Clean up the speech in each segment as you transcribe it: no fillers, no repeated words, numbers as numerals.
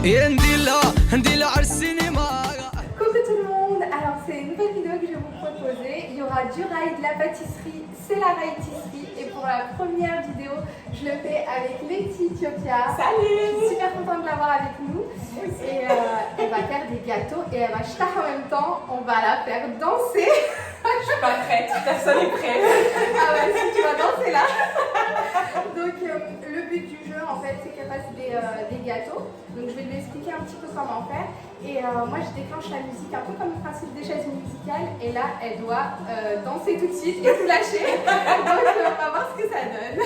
Coucou tout le monde, alors c'est une nouvelle vidéo que je vais vous proposer. Il y aura du rail, de la pâtisserie, c'est la raïtisserie. Et pour la première vidéo, je le fais avec Laetitia. Salut! Je suis super contente de l'avoir avec nous. Et elle va faire des gâteaux et elle va jeter en même temps. On va la faire danser. Je suis pas prête, personne n'est prêt. Ah ouais, si tu vas danser là. Donc le but du jeu en fait c'est qu'elle fasse des gâteaux. Donc je vais lui expliquer un petit peu comment faire. Et moi je déclenche la musique un peu comme le principe des chaises musicales. Et là elle doit danser tout de suite et tout lâcher. Donc on va voir ce que ça donne.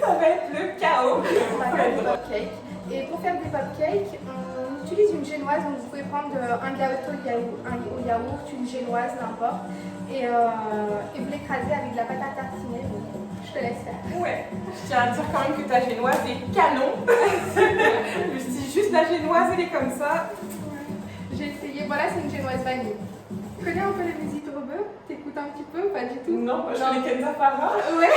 Ça va être le chaos. On va faire des pop-cakes. Et pour faire des pop-cakes, on utilise une génoise. Donc vous pouvez prendre un gâteau au yaourt, une génoise, n'importe. Et vous l'écrasez avec de la pâte à tartiner. Donc je te laisse faire. Ouais, je tiens à dire quand même que ta génoise est canon. Je dis juste la génoise, elle est comme ça. J'ai essayé. Voilà, c'est une génoise vanille. Tu connais un peu les musiques rebeux? T'écoutes un petit peu ou pas du tout? Non, je connais Kenza Farah. Ouais.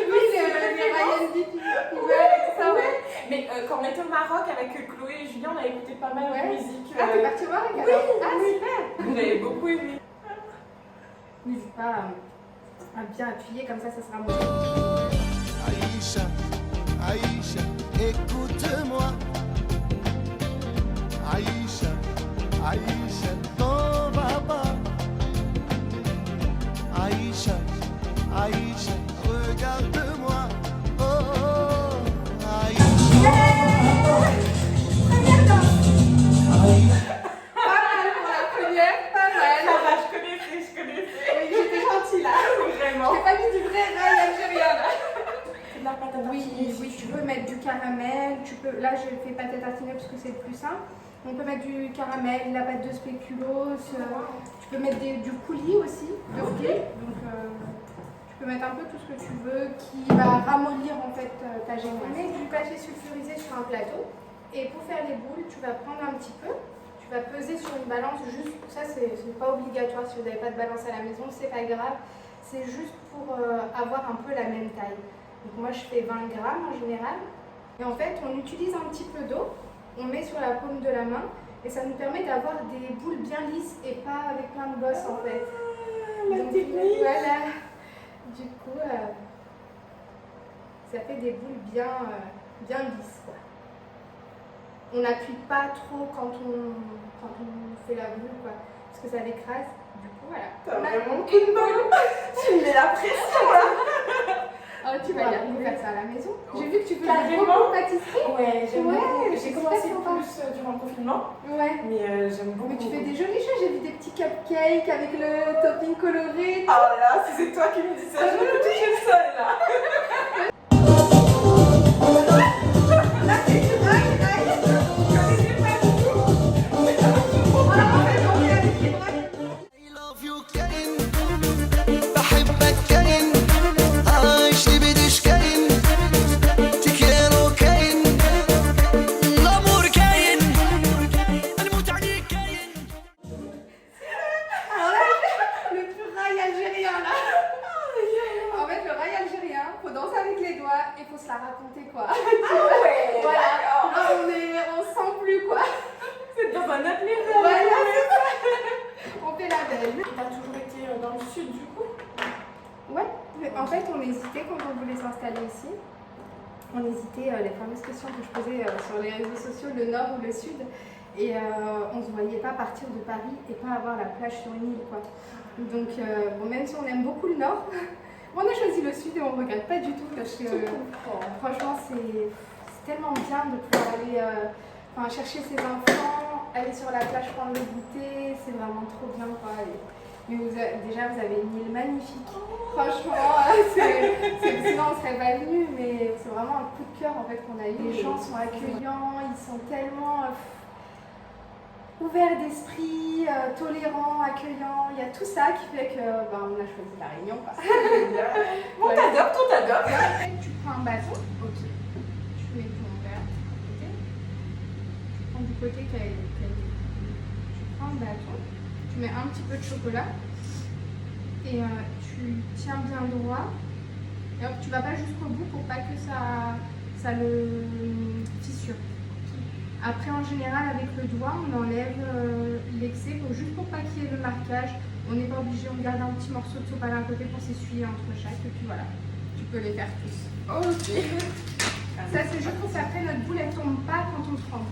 Oui, les Ryan B. People et tout ça, ouais. Mais quand on était au Maroc avec Chloé et Julien, on a écouté pas mal de musique. Ah, t'es partie au Maroc alors? Oui, Ah, oui. super. Vous avez beaucoup aimé. N'hésite pas à bien appuyer, comme ça sera bon. Aïcha, Aïcha, écoute-moi. Aïcha, Aïcha, t'en vas pas. Aïcha, Aïcha, regarde-moi. Oh, oh, Aïcha. Pas mal pour la première, pas mal. Ça va, je connaissais. Oui, j'étais gentille là. Vraiment. J'ai pas mis du vrai rail algérien là. C'est de la pâte à tartiner. Oui, tu peux mettre du caramel, là je fais pâte à tartiner parce que c'est le plus simple. On peut mettre du caramel, la pâte de spéculoos, tu peux mettre du coulis aussi, de blé. Donc tu peux mettre un peu tout ce que tu veux qui va ramollir en fait ta génoise. On met du papier sulfurisé sur un plateau et pour faire les boules, tu vas prendre un petit peu, tu vas peser sur une balance, juste ça c'est pas obligatoire si vous n'avez pas de balance à la maison, c'est pas grave, c'est juste pour avoir un peu la même taille. Donc moi je fais 20 grammes en général. Et en fait on utilise un petit peu d'eau, on met sur la paume de la main et ça nous permet d'avoir des boules bien lisses et pas avec plein de bosses en fait. La Donc, technique. voilà. Du coup ça fait des boules bien lisses quoi. On n'appuie pas trop quand on fait la boule quoi, parce que ça l'écrase. Du coup voilà. T'as On a vraiment une coup de main. boule. Tu me mets la pression là. Oh, tu vas y arriver à faire ça à la maison. J'ai vu que tu faisais Carrément. beaucoup de pâtisserie. Ouais, j'aime Ouais, beaucoup. c'est J'ai commencé super sympa. plus durant le confinement, Ouais. mais j'aime beaucoup. Mais tu fais des jolies choses, j'ai vu des petits cupcakes avec le topping coloré. Ah là, si c'est toi qui me dis ça, je vais te toucher le sol là. Là, c'est du rail. Je connaissais pas du tout. I love you كائن بحبك كائن عايش لي بديش كائن تكيرو كائن الأمور كائن الموت عليك كائن. Alors là, le plus rail algérien là. En fait, le rail algérien, faut danser avec les doigts et faut se la raconter quoi. Ouais, Voilà. d'accord. Là, on sent plus quoi. C'est dans un autre level. Voilà, c'est ça. On fait la belle. T'as toujours été dans le sud du coup? Ouais, mais en fait on hésitait quand on voulait s'installer ici. On hésitait, les fameuses questions que je posais sur les réseaux sociaux, le nord ou le sud. Et on ne se voyait pas partir de Paris et pas avoir la plage sur une île quoi. Donc bon, même si on aime beaucoup le nord, on a choisi le sud et on ne regrette pas du tout parce que franchement c'est tellement bien de pouvoir aller chercher ses enfants, aller sur la plage prendre le goûter, c'est vraiment trop bien quoi. Mais déjà vous avez une île magnifique. Franchement, sinon on serait pas venu, mais c'est vraiment un coup de cœur en fait qu'on a eu. Les gens sont accueillants, ils sont tellement ouverts d'esprit, tolérants, accueillants. Il y a tout ça qui fait que on a choisi la Réunion quoi. On t'adopte, on t'adopte. Après, tu prends un bâton, ok. Tu mets ton verre de côté. Tu prends du côté qui a tu prends un bâton, tu mets un petit peu de chocolat et tu tiens bien droit. Et hop, tu vas pas jusqu'au bout pour pas que ça le fissure. Après, en général, avec le doigt, on enlève l'excès, juste pour pas qu'il y ait le marquage. On n'est pas obligé, on garde un petit morceau de sopalin à côté pour s'essuyer entre chaque, et puis voilà, tu peux les faire tous. Ok. Ça, c'est juste pour qu'après notre boule elle tombe pas quand on trempe.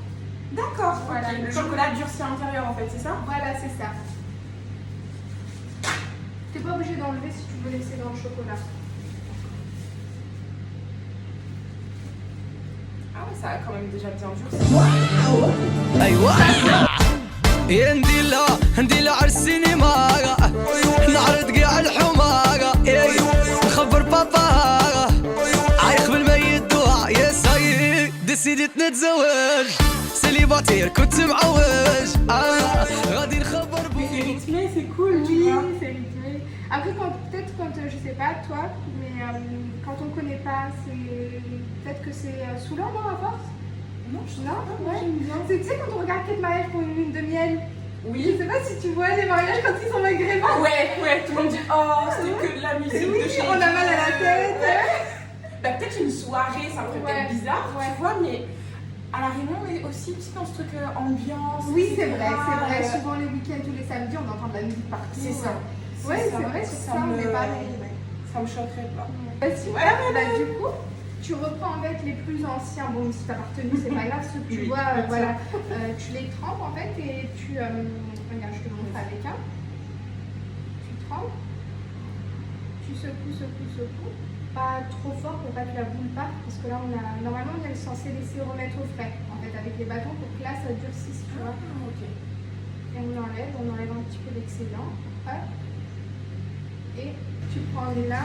D'accord, Voilà. ok. Le chocolat durci à l'intérieur en fait, c'est ça? Voilà, c'est ça. T'es pas obligé d'enlever si tu veux laisser dans le chocolat. Ah ouais, ça a quand même déjà bien durci. ايوه يا نديلا على السينما نعرض كاع الحماقة نخبر بابا عايق بالميت دوع يا ساي ديسيديت نتزوج سيليباتير كنت معوج غادي نخبر C'est rythmé, c'est cool, tu Oui, vois. c'est rythmé. Après, peut-être quand, je sais pas toi, mais quand on connaît pas, peut-être que c'est saoulant, non, à force? Non, je Non, ouais. j'aime bien. Tu sais, quand on regarde Quel mariage pour une lune de miel, je Oui. sais pas si tu vois les mariages quand ils sont maghrébins. Ouais, tout le monde dit oh, c'était que de la musique Oui, de chez on a mal à la tête. Bah, peut-être une soirée, ça me ferait Ouais, peut-être bizarre, ouais. tu vois, mais à la Réunion, on est aussi petit dans ce truc ambiance. Oui, c'est etc. vrai, c'est vrai. Souvent les week-ends, tous les samedis, on entend de la musique partout. C'est ça. Ouais, c'est vrai, sur ça, on est pareil. Ça me choquerait pas. Super, bah, du coup, tu reprends en fait les plus anciens. Bon, si t'as pas retenu, c'est pas grave, ceux que tu Oui, vois, comme voilà. Tu les trempes en fait et tu. Regarde, je te montre avec un. Tu trempes, tu secoues. Pas trop fort pour pas que la boule parte, parce que là, normalement, on est censé laisser remettre au frais en fait avec les bâtons pour que là ça durcisse, tu vois. Ok. Et on enlève un petit peu d'excédent. Hop. Et tu prends là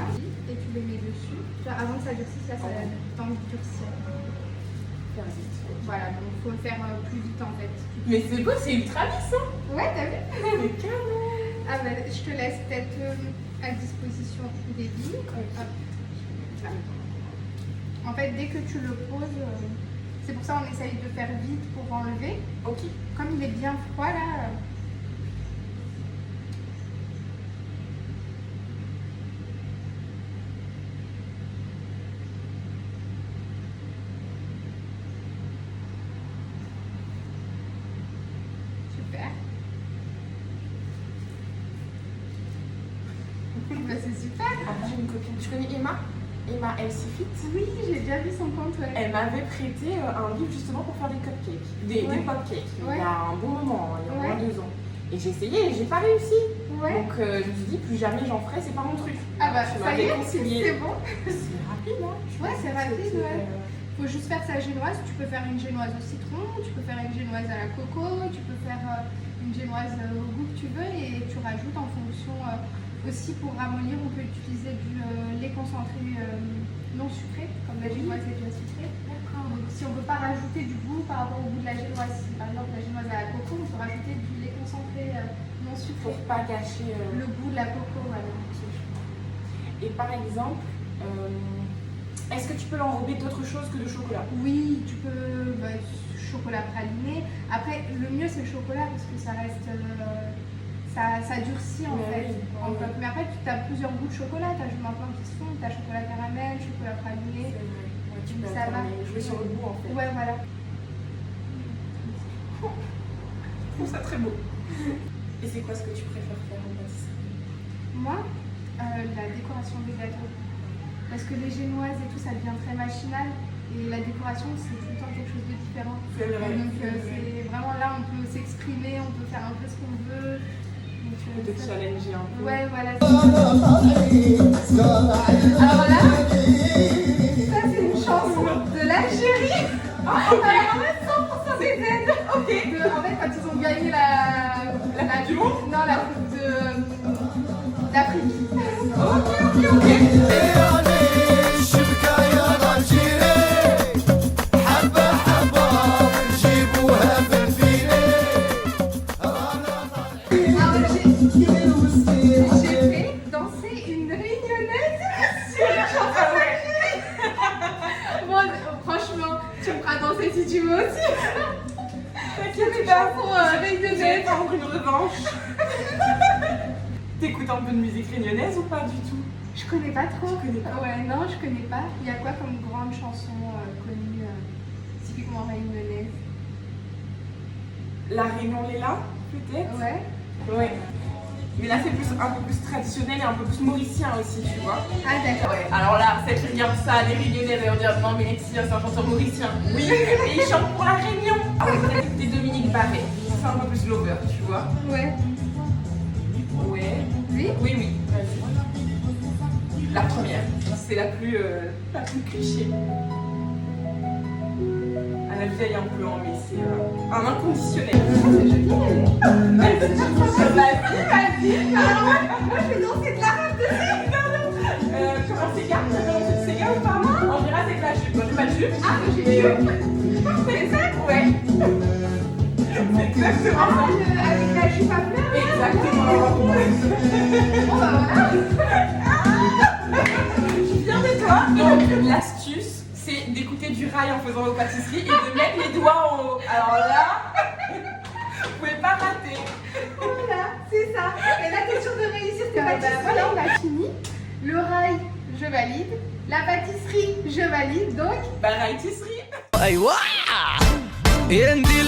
et tu les mets dessus. Tu vois, avant que ça durcisse, là, ça a le temps de durcir. Faire vite. Voilà, donc il faut le faire plus vite en fait. Mais c'est beau, c'est ultra lisse, hein. Ouais, t'as vu? C'est canon. Ah bah, je te laisse peut-être à disposition des billes. Hop. Là. En fait, dès que tu le poses, c'est pour ça qu'on essaye de faire vite pour enlever. Ok. Comme il est bien froid là. Super. Bah, c'est super. J'ai une copine. Tu connais Emma? Emma Healthy Fit. Oui, j'ai déjà vu son compte, ouais. Elle m'avait prêté un livre justement pour faire des cupcakes, des popcakes, Ouais. il y a un bon moment, il y a au moins Ouais. 2 ans. Et j'ai essayé et j'ai pas réussi. Ouais. Donc je me suis dit, plus jamais j'en ferai, c'est pas mon truc. Ah bah Tu ça m'avais y est, conseillé. c'est bon. C'est rapide, hein. Ouais, c'est rapide, C'était, ouais. Faut juste faire sa génoise. Tu peux faire une génoise au citron, tu peux faire une génoise à la coco, tu peux faire une génoise au goût que tu veux et tu rajoutes en fonction. Aussi pour ramollir, on peut utiliser du lait concentré non sucré, comme la génoise est déjà sucrée. Donc si on ne veut pas rajouter du goût par rapport au goût de la génoise, si par exemple la génoise à la coco, on peut rajouter du lait concentré non sucré. pour pas gâcher Le goût de la coco, voilà. Et par exemple, est-ce que tu peux l'enrober d'autre chose que de chocolat? Oui, tu peux chocolat praliné. Après, le mieux c'est le chocolat parce que ça reste, ça durcit en Mais fait. oui, En oui. bloc. Mais après, tu as plusieurs goûts de chocolat. Tu as maintenant qui se font, tu as chocolat caramel, chocolat praliné. Ouais, tu peux Ça va. jouer sur le goût en fait. Ouais, voilà. Je trouve ça très beau. Et c'est quoi ce que tu préfères faire en pâtisserie? Moi, la décoration des gâteaux. Parce que les génoises et tout, ça devient très machinal. Et la décoration, c'est tout le temps quelque chose de différent. C'est vrai. Donc c'est vraiment là, on peut s'exprimer, on peut faire un peu ce qu'on veut. Donc, De te ça- challenger un peu. Ouais, voilà. Alors là, ça c'est une chanson de l'Algérie. Alors là, 100% des aides. En fait, quand ils ont gagné la Coupe du Monde? Non, la coupe d'Afrique. الشبكة يا الجيري حبة حبة جيبوها في الفيلي Alors j'ai fait danser une réunionnaise sur la chanson d'Algérie. Bon, franchement, tu me feras danser si tu veux aussi. T'inquiète Une pas, chanson je vais réunionnaise. prendre une revanche. T'écoutes un peu de musique réunionnaise ou pas du tout? Je connais pas trop. Tu connais pas? Ouais, non, je connais pas. Il y a quoi comme grande chanson connue typiquement réunionnaise? La Réunion Léla, peut-être. Ouais. Ouais. Mais là, c'est un peu plus traditionnel et un peu plus mauricien aussi, tu vois. Ah d'accord. Ouais, alors là, celle qui regarde ça, les Réunionnais vont dire non, mais Laetitia, c'est un chanteur mauricien. Oui, et il chante pour la Réunion. Après, c'était Dominique Barret. C'est un peu plus lover, tu vois. Ouais. Ouais. Oui. Oui, oui, vas-y. La première, c'est la plus cliché. À la vieille un peu, hein, mais c'est un inconditionnel. C'est joli. Vas-y. Alors moi je vais danser de la rap dessus. Comment c'est gars? C'est gars ou pas? On dira c'est de la jupe. J'ai pas de jupe. Ah j'ai vu. C'est ça? Ouais. C'est exactement ça. Avec la jupe à fleurs. Exactement. Bon bah voilà. Je suis fière de toi. Donc l'astuce, c'est d'écouter du rail en faisant vos pâtisseries et de mettre les doigts en haut. Alors là, vous pouvez pas rater. Voilà, c'est ça. Et la question de réussir tes pâtisseries, voilà, on a fini. Le rail, je valide. La pâtisserie, je valide. Donc, Bah rail-tisserie. ايوه يا ندير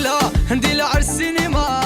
لها على السينما